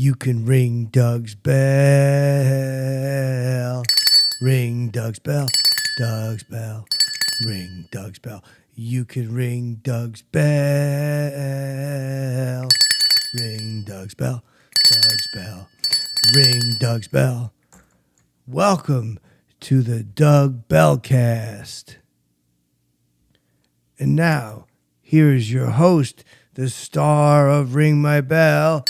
You can ring Doug's bell. Ring Doug's bell. Doug's bell. Ring Doug's bell. You can ring Doug's bell. Ring Doug's bell. Doug's bell. Ring Doug's bell. Welcome to the Doug Bellcast. And now, here is your host, the star of Ring My Bell,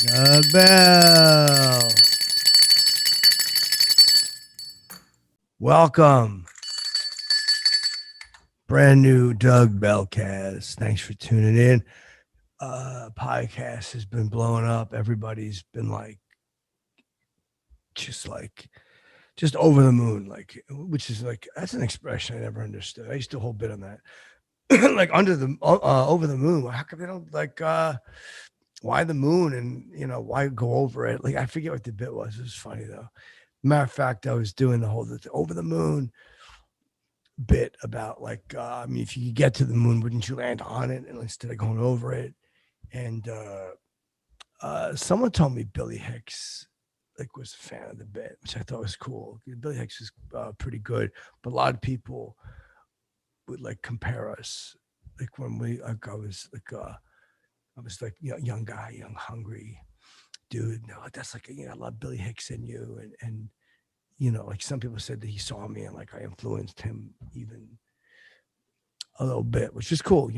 Doug Bell. Welcome. Brand new Doug Bellcast. Thanks for tuning in. Podcast has been blowing up. Everybody's been just over the moon, which is that's an expression I never understood. I used to hold bit on that. Over the moon. How come they don't why the moon and why go over it? I forget what the bit was. It was funny though. Matter of fact, I was doing the whole over the moon bit about if you could get to the moon, wouldn't you land on it and instead of going over it? And someone told me Billy Hicks was a fan of the bit, which I thought was cool. Billy Hicks is pretty good, but a lot of people would compare us. When I was young guy, young hungry dude. No, that's I love Billy Hicks in you, and some people said that he saw me and I influenced him even a little bit, which is cool.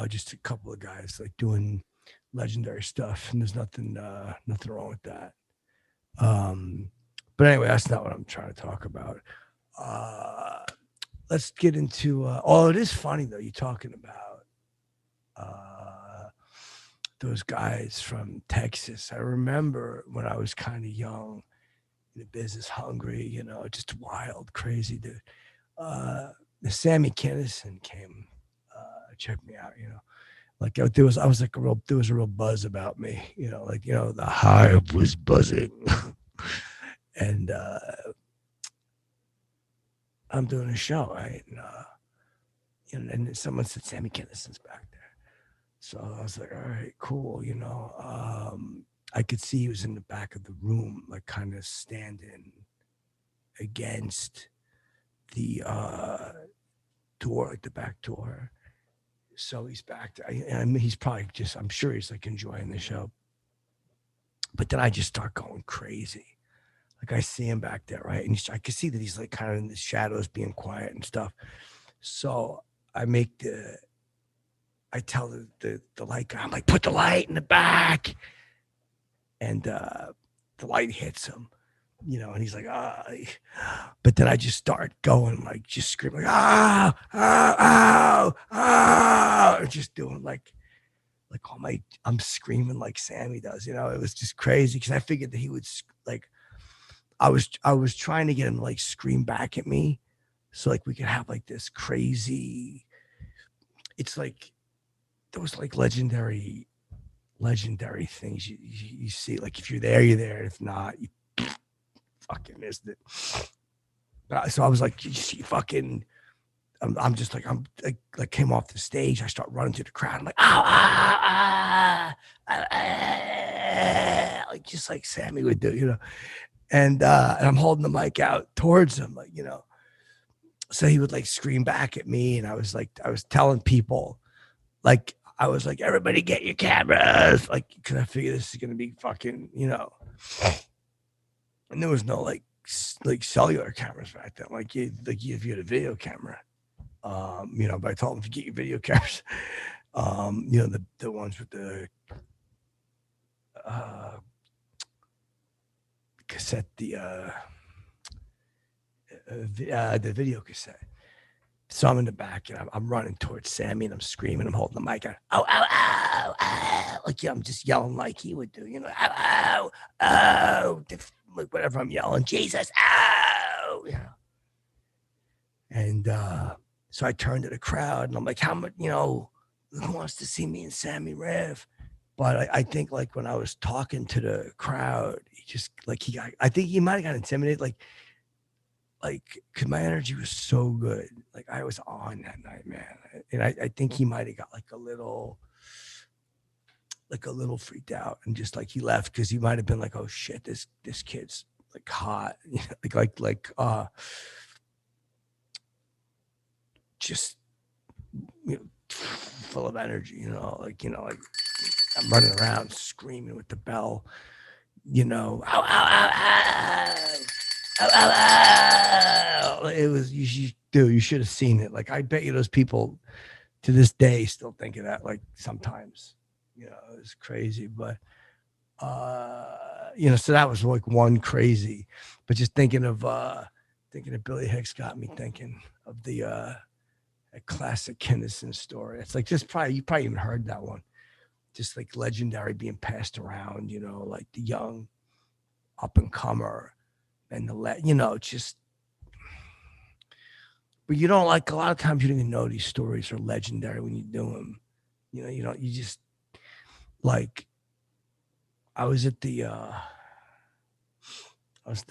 Just a couple of guys doing legendary stuff, and there's nothing wrong with that. But anyway, that's not what I'm trying to talk about. Let's get into it is funny though, you're talking about those guys from Texas. I remember when I was kind of young, in the business, hungry, just wild, crazy dude. The Sammy Kinnison came check me out, there was a real buzz about me, the hive was buzzing. And I'm doing a show, right? And someone said Sammy Kinnison's back there. So I was like, all right, cool. I could see he was in the back of the room, kind of standing against the door, the back door. So he's back there. I mean, he's probably I'm sure he's enjoying the show. But then I just start going crazy. I see him back there, right? And I can see that he's kind of in the shadows being quiet and stuff. So I tell the light guy, I'm put the light in the back. And the light hits him, and he's but then I just start going, just screaming, oh, just doing I'm screaming like Sammy does, it was just crazy because I figured that he would I was trying to get him to scream back at me. So we could have this crazy, it's those legendary things you see. If you're there, you're there. If not, you fucking missed it. So I was you fucking, I'm just I'm came off the stage. I start running through the crowd. I'm just like Sammy would do, and I'm holding the mic out towards him, so he would scream back at me. And I was telling people, I was everybody get your cameras, because I figured this is going to be fucking, and there was no cellular cameras back then. If you had a video camera, but I told them to get your video cameras, the ones with the cassette, the video cassette. So I'm in the back and I'm running towards Sammy and I'm screaming. I'm holding the mic out. Oh, ow, ow, ow. I'm just yelling like he would do, ow, ow, whatever I'm yelling, Jesus, ow, And so I turned to the crowd and I'm how much, who wants to see me and Sammy riff? But I think when I was talking to the crowd, he just I think he might have got intimidated, cause my energy was so good. I was on that night, man. And I think he might have got a little, like a little freaked out, and just like he left because he might have been like, oh shit, this kid's like hot, just full of energy, like I'm running around screaming with the bell, ow, ow, ow, ow. Ow, ow, ow. It was you should have seen it. Like I bet you those people to this day still think of that. Like sometimes, it was crazy. But so that was like one crazy. But just thinking of Billy Hicks got me thinking of the a classic Kinnison story. It's like just you probably even heard that one. Just like legendary being passed around, like the young up and comer and just. But you don't like a lot of times you don't even know these stories are legendary when you do them. You just like I was at the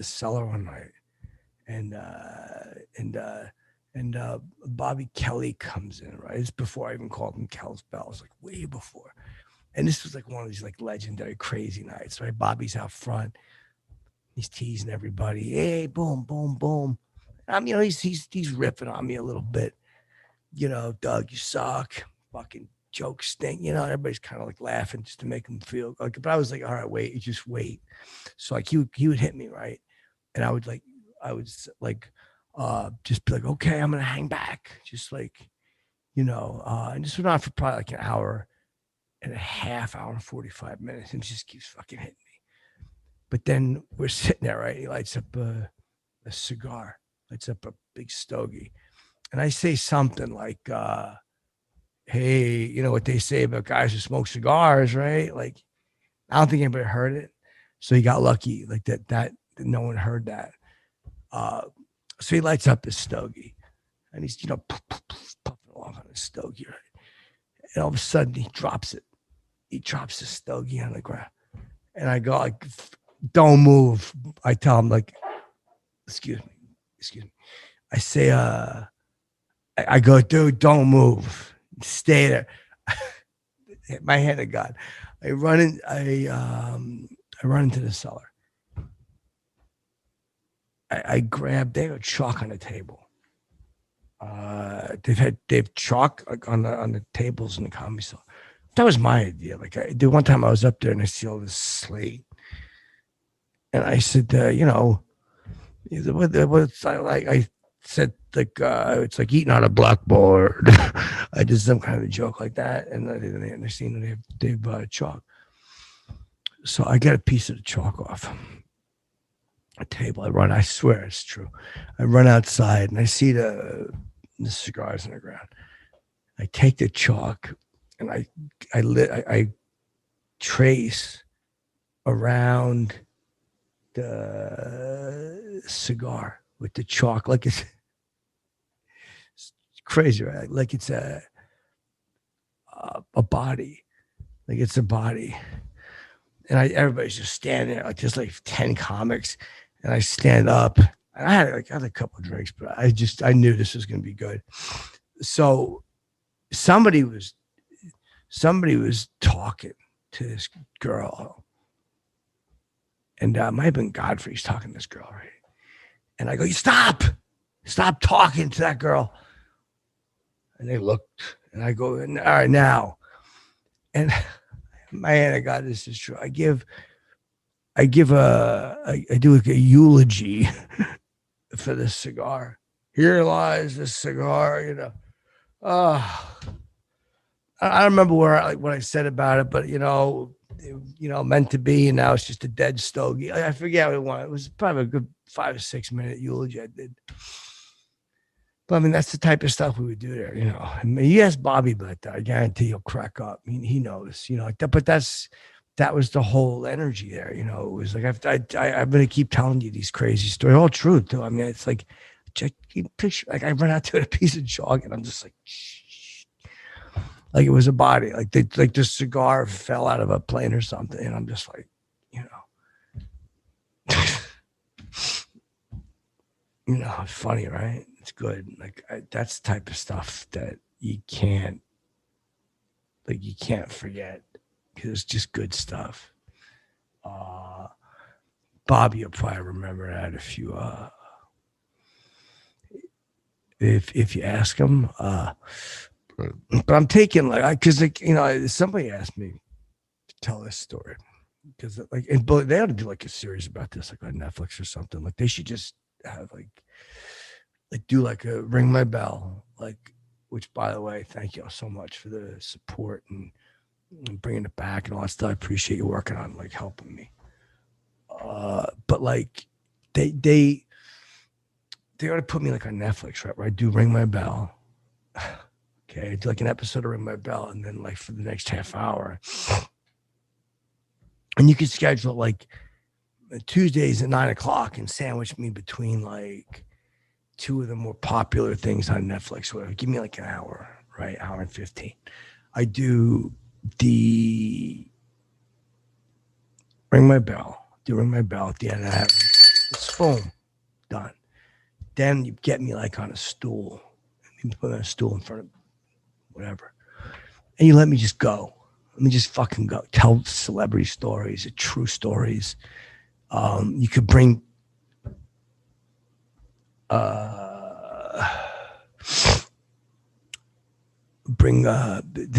cellar one night and Bobby Kelly comes in, right? It's before I even called him Kel's Bells, like way before. And this was like one of these like legendary crazy nights, right? Bobby's out front. He's teasing everybody. Hey, boom, boom, boom. He's ripping on me a little bit. Doug, you suck. Fucking jokes stink. Everybody's kind of like laughing just to make him feel like. But I was like, all right, wait, just wait. So like he would hit me, right, and I would just be like, okay, I'm gonna hang back, just like, and this went on for probably like an hour and a half, hour and 45 minutes, and just keeps fucking hitting me. But then we're sitting there, right? He lights up a cigar. Lights up a big stogie. And I say something like, hey, you know what they say about guys who smoke cigars, right? Like, I don't think anybody heard it. So he got lucky, like that no one heard that. So he lights up his stogie and he's, puffing along on his stogie, right? And all of a sudden he drops it. He drops the stogie on the ground. And I go, like, don't move. I tell him, like, excuse me. I say, I go, dude, don't move. Stay there. My hand of God. I run into the cellar. I grab, they have chalk on the table. They've chalk like on the tables in the comedy store. That was my idea. Like one time I was up there and I see all this slate. And I said, what's I said, like, it's like eating on a blackboard. I did some kind of a joke like that, and they understand they've chalk. So I get a piece of the chalk off a table. I swear it's true. I run outside and I see the cigars on the ground. I take the chalk and I trace around the cigar with the chalk, like it's crazy, right? Like it's a body, like it's a body, and everybody's just standing there, like there's like 10 comics, and I stand up, and I had a couple of drinks, but I knew this was going to be good. So somebody was talking to this girl, and it might have been Godfrey's talking to this girl, right? And I go, you stop talking to that girl. And they looked, and I go, all right, now. And my hand of God, this is true. I do like a eulogy for this cigar. Here lies this cigar, I don't remember what I said about it, but meant to be, and now it's just a dead stogie. I forget what it was. It was probably a good 5 or 6 minute eulogy I did. But I mean, that's the type of stuff we would do there, I mean, you ask Bobby about that, I guarantee he'll crack up. I mean, he knows, like that. But that was the whole energy there, It was like I'm gonna keep telling you these crazy stories, all true too. I mean, it's like, check picture. Like I run out to a piece of chalk, and I'm just like, shh. Like it was a body, like the cigar fell out of a plane or something, and I'm just like, it's funny, right? It's good. Like that's the type of stuff that you can't forget. because it's just good stuff. Bobby, you'll probably remember that if you if you ask him. But I'm taking like because like somebody asked me to tell this story because like they ought to do like a series about this like on Netflix or something. Like they should just have like do like a Ring My Bell, like, which by the way, thank you all so much for the support and bringing it back and all that stuff. I appreciate you working on like helping me. But like they ought to put me like on Netflix, right? Where I do Ring My Bell. Okay, I do like an episode of Ring My Bell, and then like for the next half hour, and you could schedule like Tuesdays at 9:00 and sandwich me between like two of the more popular things on Netflix. Whatever, give me like an hour, right? Hour and 15. I do the Ring My Bell. Do Ring My Bell at the end. I have it's boom, done. Then you get me like on a stool. You put me on a stool in front of whatever, and you let me just go. Let me just fucking go. Tell celebrity stories, true stories. You could bring the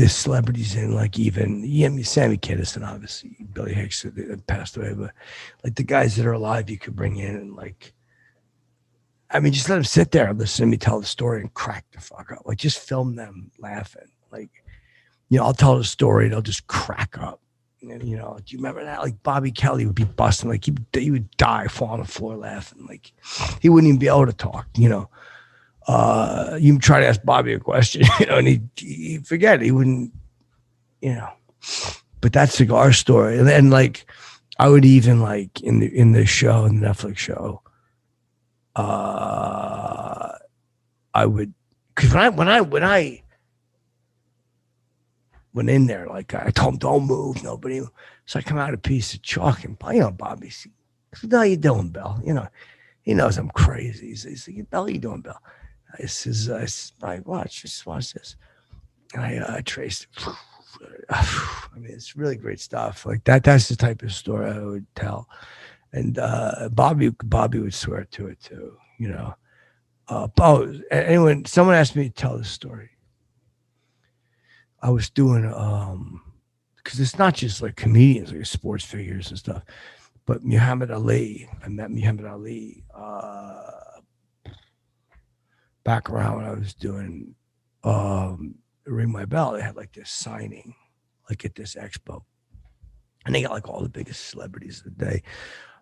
celebrities in, like even Sammy Kinnison, obviously Billy Hicks that passed away, but like the guys that are alive, you could bring in and like, I mean, just let them sit there and listen to me tell the story and crack the fuck up. Like just film them laughing. Like, I'll tell the story, they'll just crack up. And, do you remember that? Like Bobby Kelly would be busting, like he would die, fall on the floor laughing. Like he wouldn't even be able to talk, You try to ask Bobby a question, and he'd forget. He wouldn't, But that cigar story, and then like I would even like in the show, in the Netflix show, I would, because when I went in there, like I told him, don't move, nobody. So I come out a piece of chalk and Bobby, how you doing, Bell? He knows I'm crazy. He's like, Bell, how you doing, Bell? I says, I watch this. And I traced it. I mean, it's really great stuff. Like that's the type of story I would tell. And Bobby would swear to it too, someone asked me to tell this story. I was doing because it's not just like comedians, like sports figures and stuff, but Muhammad Ali. I met Muhammad Ali back around when I was doing Ring My Bell. They had like this signing, like at this expo, and they got like all the biggest celebrities of the day.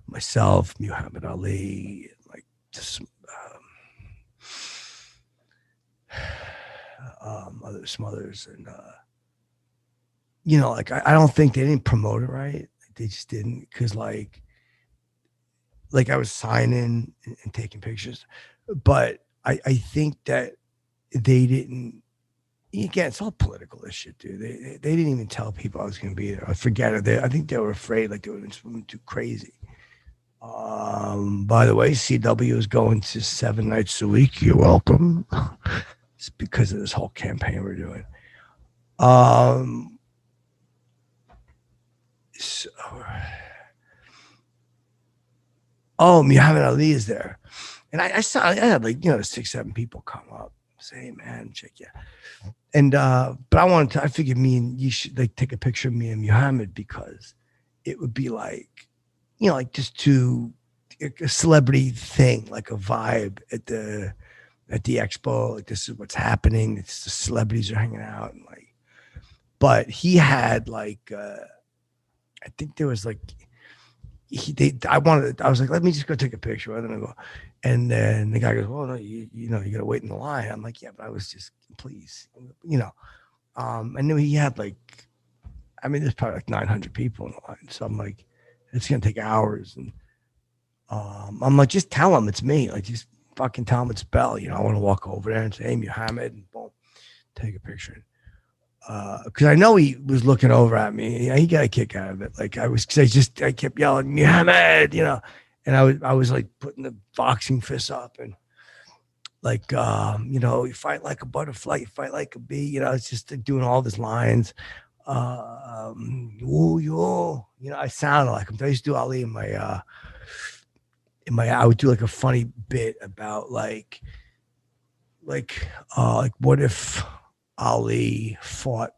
Myself, Muhammad Ali, like just some others, and like I don't think they didn't promote it right. They just didn't, because like I was signing and taking pictures, but I think that they didn't. Again, it's all political this shit, dude. They didn't even tell people I was going to be there. I forget it. I think they were afraid, like they would have been swimming too crazy. By the way, CW is going to 7 nights a week. You're welcome. It's because of this whole campaign we're doing. Muhammad Ali is there, and I had like 6-7 people come up, say, hey, man, check you. And but I figured me and you should like take a picture of me and Muhammad, because it would be like, like just a celebrity thing, like a vibe at the expo. Like this is what's happening. It's the celebrities are hanging out, and like, but he had like, I think there was like, I was like, let me just go take a picture. I don't know. And then the guy goes, well, no, you got to wait in the line. I'm like, yeah, but I was just, please, I knew he had like, I mean, there's probably like 900 people in the line. So I'm like, it's going to take hours. And I'm like, just tell him it's me. Like, just fucking tell him it's Bell. I want to walk over there and say, hey, Muhammad, and boom, take a picture. Because I know he was looking over at me. He got a kick out of it. Like I kept yelling, Muhammad, and I was like putting the boxing fists up and like, you fight like a butterfly, you fight like a bee. It's just doing all these lines. Ooh, you know, I sounded like him. I used to do Ali I would do like a funny bit about like what if Ali fought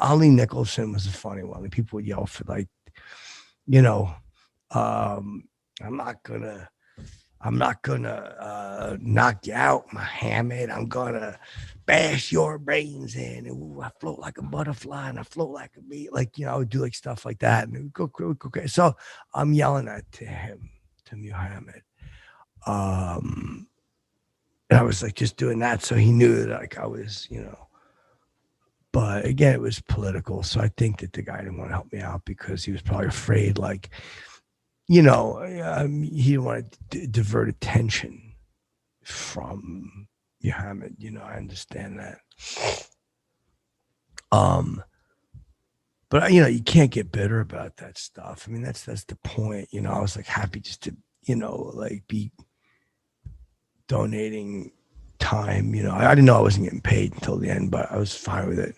Ali Nicholson was a funny one. Like, people would yell for like, you know, um, I'm not gonna knock you out, Muhammad. I'm gonna bash your brains in. And ooh, I float like a butterfly and I float like a bee. Like, you know, I would do like stuff like that. And it would go okay. So I'm yelling that to him, to Muhammad. And I was like just doing that. So he knew that like I was, you know, but again, it was political. So I think that the guy didn't want to help me out because he was probably afraid, like, you know, he didn't want to divert attention from Muhammad. You know, I understand that. But you know, you can't get bitter about that stuff. I mean, that's the point. You know, I was like happy just to, you know, like be donating time. You know, I didn't know I wasn't getting paid until the end, but I was fine with it.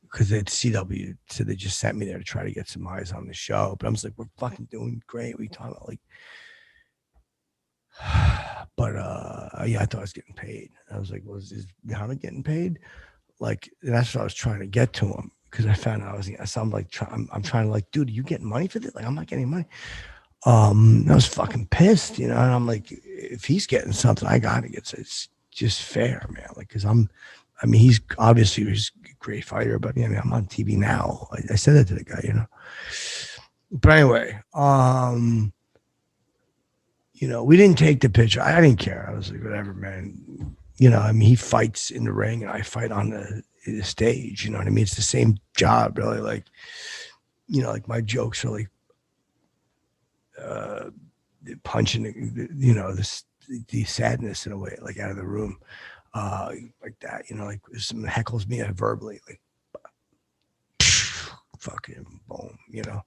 Because at CW, so they just sent me there to try to get some eyes on the show. But I was like, we're fucking doing great. What are you talking about? Like, but yeah, I thought I was getting paid. I was like, is Muhammad getting paid? Like, that's what I was trying to get to him, because I found out I'm like, I'm trying to like, dude, are you getting money for this? Like, I'm not getting money. I was fucking pissed, you know, and I'm like, if he's getting something, I gotta get. It's just fair, man. Like, because he's obviously he's a great fighter, but I mean, I'm on TV now. I said that to the guy, you know. But anyway, you know, we didn't take the picture. I didn't care. I was like, whatever, man. You know, I mean, he fights in the ring and I fight on the stage. You know what I mean? It's the same job, really. Like, you know, like my jokes are like punching, you know, the sadness in a way, like out of the room, like that. You know, like if someone heckles me verbally, like fucking boom, you know.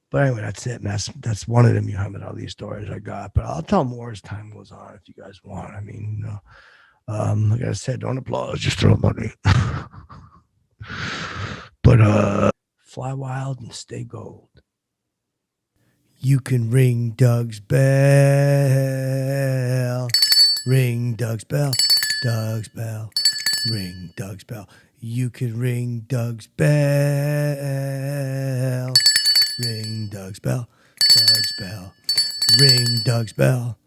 But anyway, that's it. And that's one of the Muhammad Ali stories I got. But I'll tell more as time goes on if you guys want. I mean, you know, like I said, don't applause, just throw money. But fly wild and stay gold. You can ring Doug's bell. Ring Doug's bell. Doug's bell. Ring Doug's bell. You can ring Doug's bell. Ring Doug's bell. Doug's bell. Ring Doug's bell.